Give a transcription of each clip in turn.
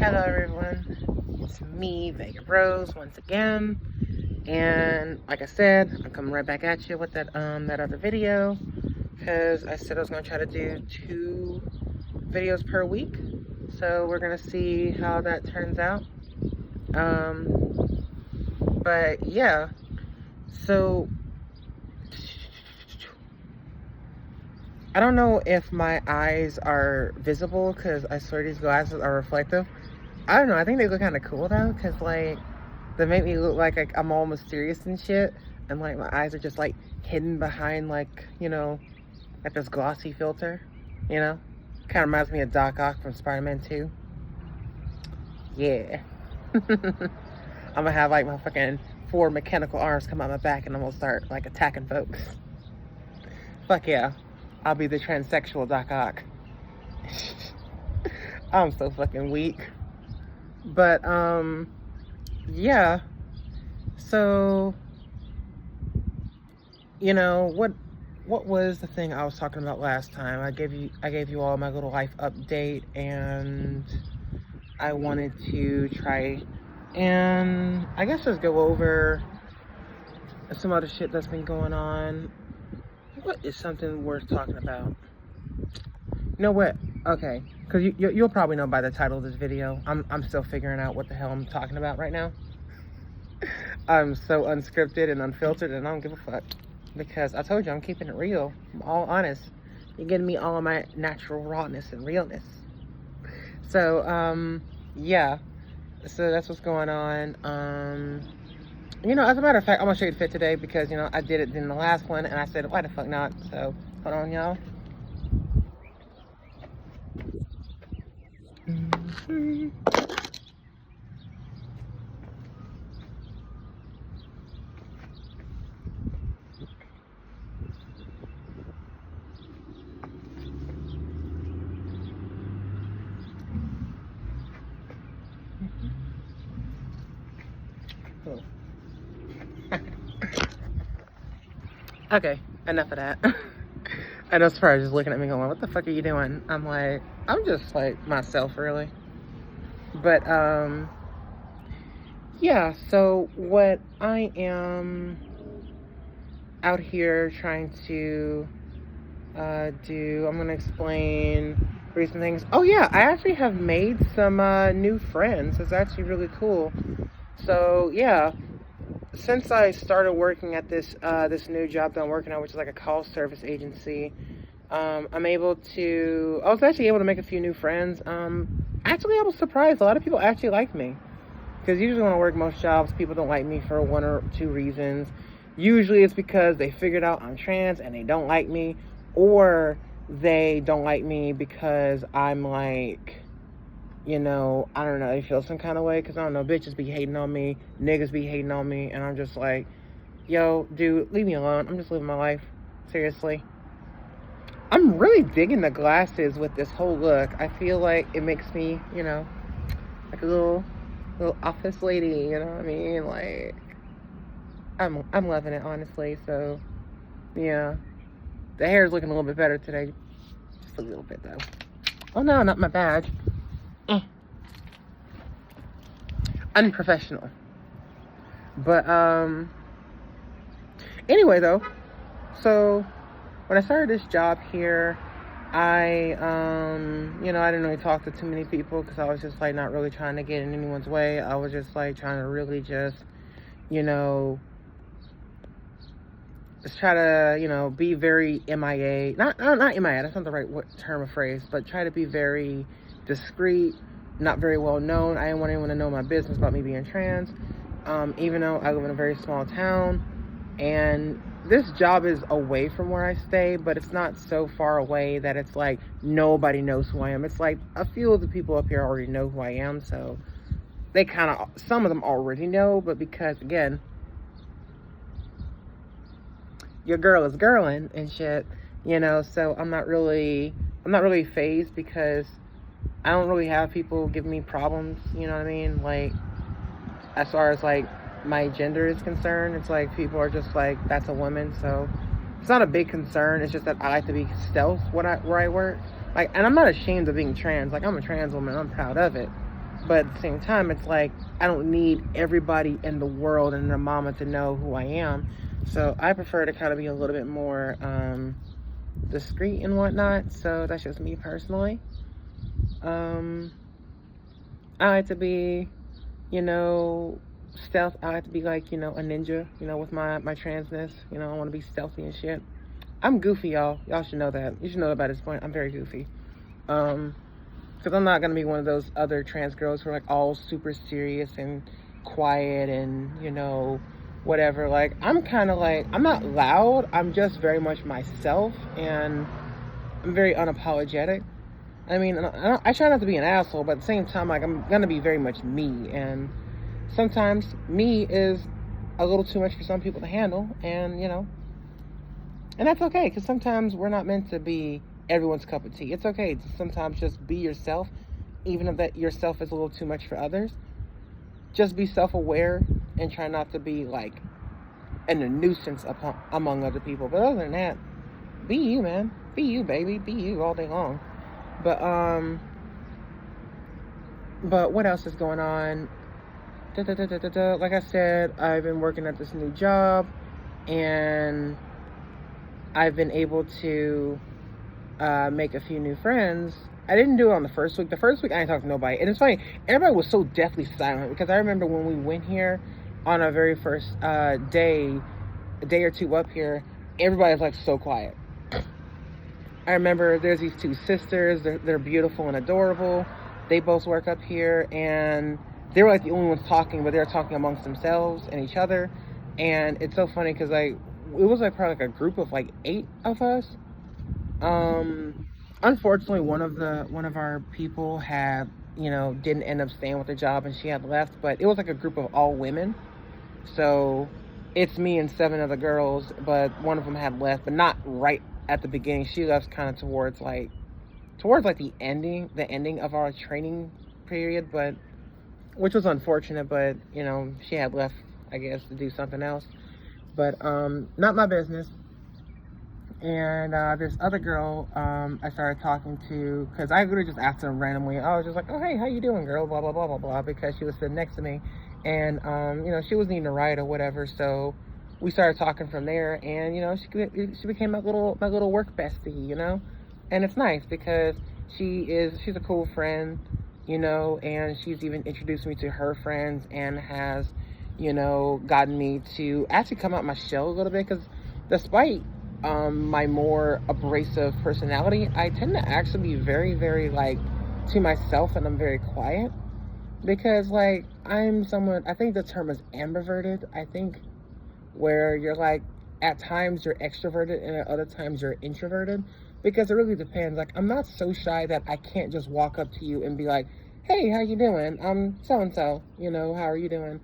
Hello everyone, it's me, Vega Rose, once again, and like I said, I'm coming right back at you with that other video, because I said I was going to try to do 2 videos per week, so we're going to see how that turns out. But yeah, so I don't know if my eyes are visible, because I swear these glasses are reflective. I don't know, I think they look kind of cool though, because like they make me look like I'm all mysterious and shit, and like my eyes are just like hidden behind like, like this glossy filter, kind of reminds me of Doc Ock from Spider-Man 2. Yeah. I'm gonna have like my fucking 4 mechanical arms come out my back, and I'm gonna start like attacking folks. Fuck yeah, I'll be the transsexual Doc Ock. I'm so fucking weak. But yeah, so what was the thing I was talking about last time? I gave you all my little life update, and I wanted to try and I guess just go over some other shit that's been going on. What is something worth talking about? You know what? Okay, because you'll probably know by the title of this video. I'm still figuring out what the hell I'm talking about right now. I'm so unscripted and unfiltered, and I don't give a fuck. Because I told you, I'm keeping it real. I'm all honest. You're getting me all of my natural rawness and realness. So, yeah. So that's what's going on. As a matter of fact, I'm gonna show you the fit today because, I did it in the last one, and I said, why the fuck not? So, hold on, y'all. Okay, enough of that. I know Surprise is looking at me going, what the fuck are you doing? I'm like, I'm just like myself, really. But yeah, so what I am out here trying to do, I'm gonna explain recent things. Oh yeah, I actually have made some new friends. It's actually really cool. So yeah, since I started working at this this new job that I'm working at, which is like a call service agency, I was actually able to make a few new friends. Actually, I was surprised. A lot of people actually like me. Because usually when I work most jobs, people don't like me for 1 or 2 reasons. Usually it's because they figured out I'm trans and they don't like me. Or they don't like me because I'm like, I don't know, they feel some kind of way. Because I don't know, bitches be hating on me. Niggas be hating on me. And I'm just like, yo, dude, leave me alone. I'm just living my life. Seriously. I'm really digging the glasses with this whole look. I feel like it makes me, like a little office lady, you know what I mean? Like, I'm loving it, honestly. So yeah, the hair is looking a little bit better today, just a little bit though. Oh no, not my badge. Unprofessional. But anyway though, so when I started this job here, I didn't really talk to too many people because I was just like not really trying to get in anyone's way. I was just like trying to really just try to be very MIA. Not MIA, that's not the right term or phrase, but try to be very discreet, not very well known. I didn't want anyone to know my business about me being trans, even though I live in a very small town, and this job is away from where I stay, but it's not so far away that it's like nobody knows who I am. It's like a few of the people up here already know who I am, so they some of them already know, but because again, your girl is girling and shit, so I'm not really fazed because I don't really have people giving me problems, you know what I mean? Like, as far as like my gender is concerned, it's like people are just like, that's a woman, so it's not a big concern. It's just that I like to be stealth where I work. Like, and I'm not ashamed of being trans. Like, I'm a trans woman, I'm proud of it. But at the same time, it's like I don't need everybody in the world and their mama to know who I am. So I prefer to kind of be a little bit more discreet and whatnot. So that's just me personally. Um, I like to be, you know, stealth. I like to be like, a ninja, with my transness. I want to be stealthy and shit. I'm goofy, y'all. Y'all should know that. You should know that by this point. I'm very goofy. Because I'm not going to be one of those other trans girls who are like all super serious and quiet and, whatever. Like, I'm kind of like, I'm not loud. I'm just very much myself, and I'm very unapologetic. I mean, I try not to be an asshole, but at the same time, like, I'm going to be very much me. And sometimes me is a little too much for some people to handle. And, and that's okay, because sometimes we're not meant to be everyone's cup of tea. It's okay to sometimes just be yourself, even if that yourself is a little too much for others. Just be self-aware and try not to be like a nuisance among other people. But other than that, be you, man. Be you, baby. Be you all day long. But what else is going on? Like I said, I've been working at this new job, and I've been able to make a few new friends. I didn't do it on the first week. The first week I didn't talk to nobody. And it's funny, everybody was so deathly silent, because I remember when we went here on our very first day, a day or two up here, everybody was like so quiet. I remember there's these two sisters. They're beautiful and adorable. They both work up here, and they were like the only ones talking, but they were talking amongst themselves and each other. And it's so funny because it was like probably like a group of like 8 of us. Unfortunately, one of our people had, didn't end up staying with the job, and she had left. But it was like a group of all women, so it's me and 7 other girls. But one of them had left, but not right at the beginning. She left kind of towards like the ending of our training period, but which was unfortunate. But she had left, I guess, to do something else. But not my business. And this other girl I started talking to, because I literally just asked her randomly. I was just like, oh, hey, how you doing, girl? Blah, blah, blah, blah, blah, because she was sitting next to me. And, she was needing a ride or whatever. So we started talking from there. And, she became my little work bestie, And it's nice because she's a cool friend, and she's even introduced me to her friends and has, gotten me to actually come out my shell a little bit. Because despite my more abrasive personality, I tend to actually be very, very like to myself, and I'm very quiet, because like I'm someone, I think the term is ambiverted. I think where you're like, at times you're extroverted and at other times you're introverted, because it really depends. Like, I'm not so shy that I can't just walk up to you and be like, hey, how you doing? I'm so-and-so, how are you doing?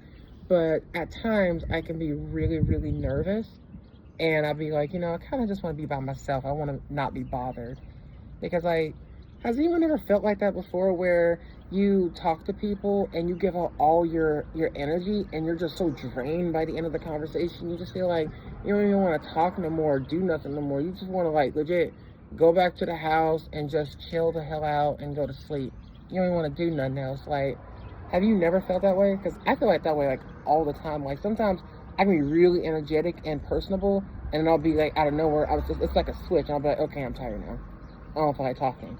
But at times I can be really, really nervous. And I'll be like, I kind of just want to be by myself. I want to not be bothered. Because, like, has anyone ever felt like that before, where you talk to people and you give out all your energy and you're just so drained by the end of the conversation? You just feel like you don't even want to talk no more or do nothing no more. You just want to, like, legit go back to the house and just chill the hell out and go to sleep. You don't even want to do nothing else. Like, have you never felt that way? Because I feel like that way, like, all the time. Like, sometimes I can be really energetic and personable, and then I'll be like, out of nowhere, it's like a switch. I'll be like, okay, I'm tired now. I don't feel like talking.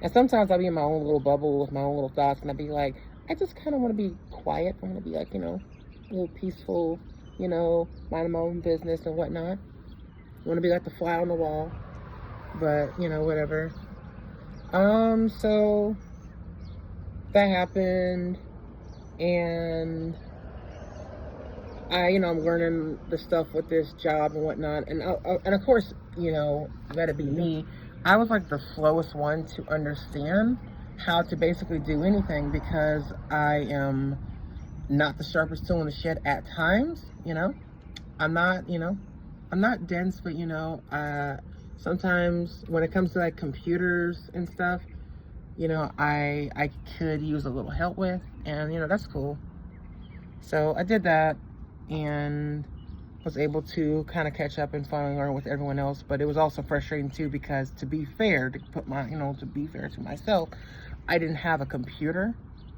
And sometimes I'll be in my own little bubble with my own little thoughts, and I'll be like, I just kind of want to be quiet. I want to be like, a little peaceful, minding my own business and whatnot. I want to be like the fly on the wall, but, whatever. So that happened, and I'm learning the stuff with this job and whatnot. And of course, let it be me. I was like the slowest one to understand how to basically do anything, because I am not the sharpest tool in the shed at times. I'm not dense, but sometimes when it comes to like computers and stuff, I could use a little help with, and that's cool. So I did that, and was able to kind of catch up and finally learn with everyone else. But it was also frustrating too, because to be fair to myself, I didn't have a computer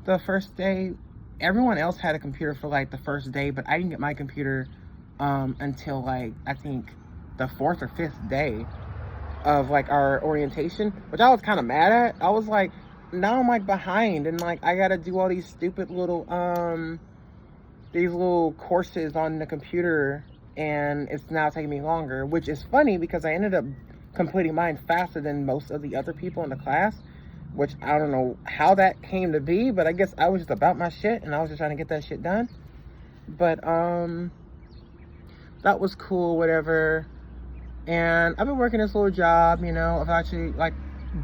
the first day, everyone else had a computer for like the first day, but I didn't get my computer until like, I think the 4th or 5th day of like our orientation, which I was kind of mad at. I was like, now I'm like behind, and like I gotta do all these stupid little courses on the computer, and it's now taking me longer, which is funny because I ended up completing mine faster than most of the other people in the class, which I don't know how that came to be, but I guess I was just about my shit and I was just trying to get that shit done. But that was cool, whatever. And I've been working this little job, you know. I've actually like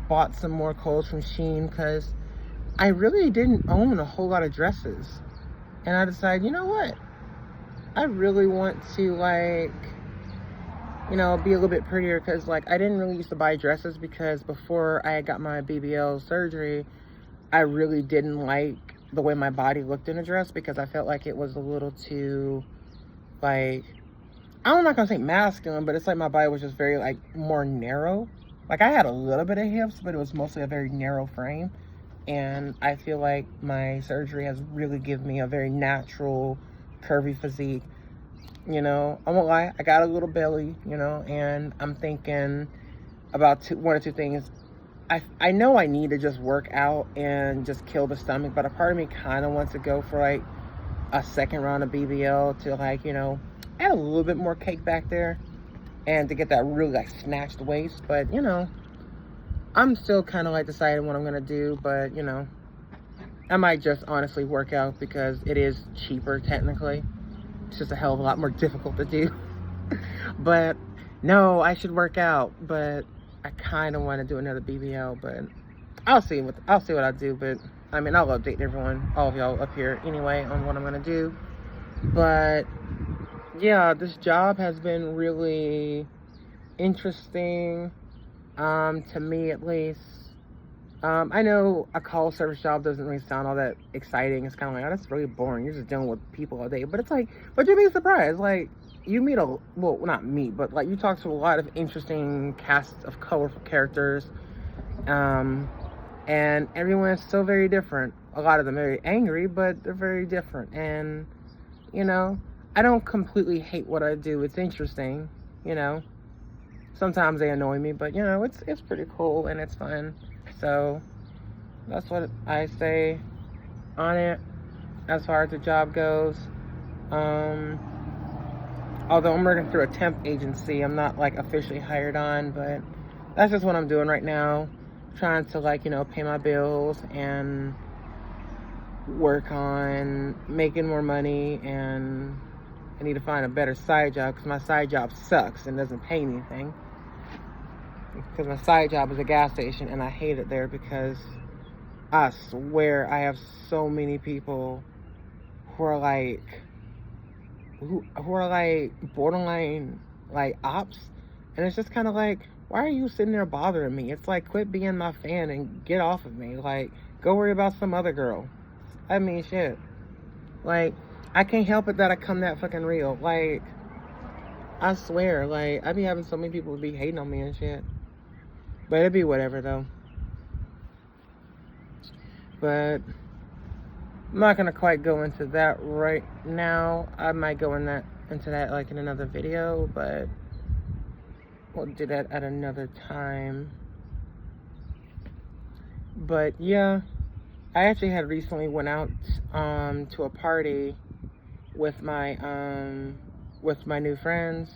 bought some more clothes from Shein because I really didn't own a whole lot of dresses. And I decided, you know what? I really want to, like, you know, be a little bit prettier, because like I didn't really used to buy dresses, because before I got my BBL surgery, I really didn't like the way my body looked in a dress, because I felt like it was a little too, like, I'm not gonna say masculine, but it's like my body was just very like more narrow. Like I had a little bit of hips, but it was mostly a very narrow frame. And I feel like my surgery has really given me a very natural, curvy physique. You know, I won't lie, I got a little belly, you know, and I'm thinking about one or two things. I know I need to just work out and just kill the stomach, but a part of me kind of wants to go for like a second round of BBL to, like, you know, add a little bit more cake back there and to get that really like snatched waist. But, you know, I'm still kind of like deciding what I'm gonna do, but, you know, I might just honestly work out because it is cheaper technically. It's just a hell of a lot more difficult to do. But no, I should work out, but I kind of want to do another BBL, but I'll see what I do. But I mean, I'll update everyone, all of y'all up here anyway, on what I'm gonna do. But yeah, this job has been really interesting, to me at least. I know a call service job doesn't really sound all that exciting. It's kind of like, oh, that's really boring. You're just dealing with people all day. But it's like, but you'd be surprised. Like, you meet well, not meet, but like you talk to a lot of interesting casts of colorful characters. And everyone's so very different. A lot of them are very angry, but they're very different. And, you know, I don't completely hate what I do. It's interesting, you know. Sometimes they annoy me, but, you know, it's pretty cool and it's fun. So that's what I say on it as far as the job goes. Although I'm working through a temp agency, I'm not like officially hired on, but that's just what I'm doing right now. Trying to, like, you know, pay my bills and work on making more money, and I need to find a better side job because my side job sucks and doesn't pay anything. Because my side job is a gas station and I hate it there, because I swear I have so many people who are like borderline like ops, and it's just kind of like, why are you sitting there bothering me? It's like, quit being my fan and get off of me. Like, go worry about some other girl. I mean, shit. Like, I can't help it that I come that fucking real. Like, I swear, like, I be having so many people be hating on me and shit. But it'd be whatever, though. But I'm not gonna quite go into that right now. I might go into that like in another video, but we'll do that at another time. But yeah, I actually had recently went out to a party with my new friends.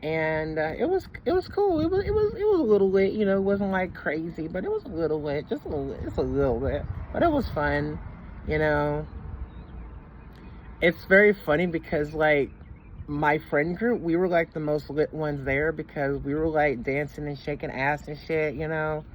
And it was cool. It was a little lit, you know. It wasn't like crazy, but it was a little lit, just a little bit. But it was fun, you know. It's very funny because like my friend group, we were like the most lit ones there, because we were like dancing and shaking ass and shit, you know.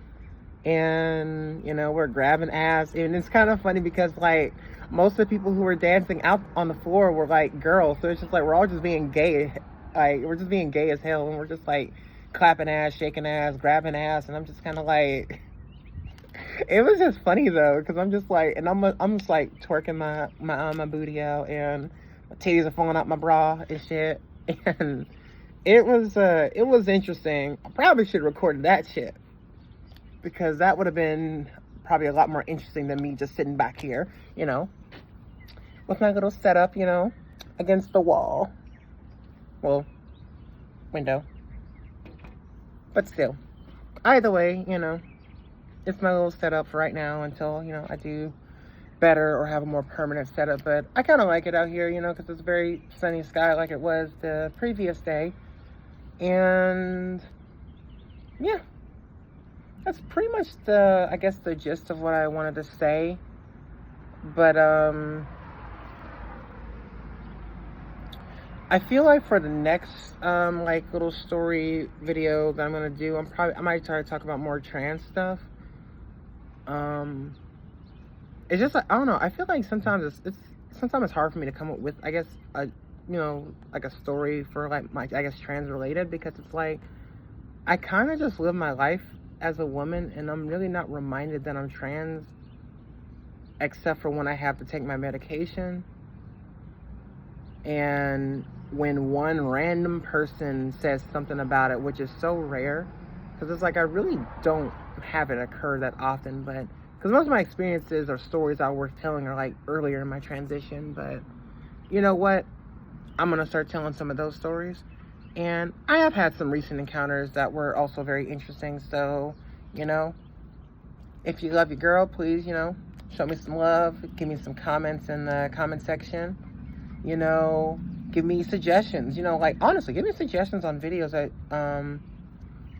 And, you know, we're grabbing ass, and it's kind of funny because like most of the people who were dancing out on the floor were like girls, so it's just like we're all just being gay. Like, we're just being gay as hell, and we're just like clapping ass, shaking ass, grabbing ass, and I'm just kind of like, it was just funny though, because I'm just like, and I'm just like twerking my booty out, and my titties are falling out my bra and shit, and it was interesting. I probably should have recorded that shit, because that would have been probably a lot more interesting than me just sitting back here, you know, with my little setup, you know, against the wall. Well, window. But still, either way, you know, it's my little setup for right now until, you know, I do better or have a more permanent setup. But I kind of like it out here, you know, because it's very sunny sky like it was the previous day. And yeah, that's pretty much I guess the gist of what I wanted to say. But I feel like for the next like little story video that I'm gonna do, I might try to talk about more trans stuff. It's just like, I don't know, I feel like sometimes it's hard for me to come up with, I guess, you know, like a story for like my, I guess, trans related, because it's like I kind of just live my life as a woman, and I'm really not reminded that I'm trans except for when I have to take my medication. And when one random person says something about it, which is so rare, because it's like I really don't have it occur that often, but because most of my experiences or stories are worth telling are like earlier in my transition. But you know what? I'm going to start telling some of those stories. And I have had some recent encounters that were also very interesting. So, you know, if you love your girl, please, you know, show me some love. Give me some comments in the comment section. You know, give me suggestions. You know, like, honestly, give me suggestions on videos that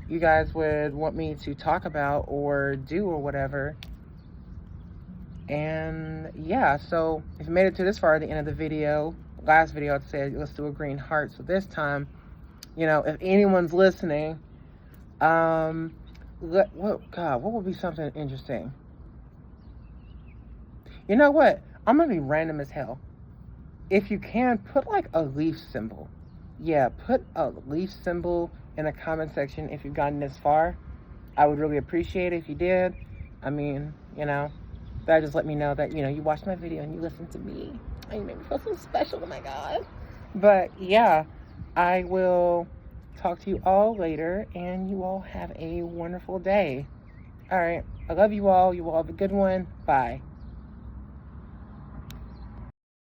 you guys would want me to talk about or do or whatever. And yeah, so if you made it to this far at the end of the video, last video I said let's do a green heart. So this time, you know, if anyone's listening, what would be something interesting? You know what? I'm gonna be random as hell. If you can, put like a leaf symbol. Yeah, put a leaf symbol in the comment section if you've gotten this far. I would really appreciate it if you did. I mean, you know, that just let me know that, you know, you watched my video and you listened to me. And you made me feel so special, oh my God. But yeah, I will talk to you all later, and you all have a wonderful day. All right, I love you all. You all have a good one. Bye.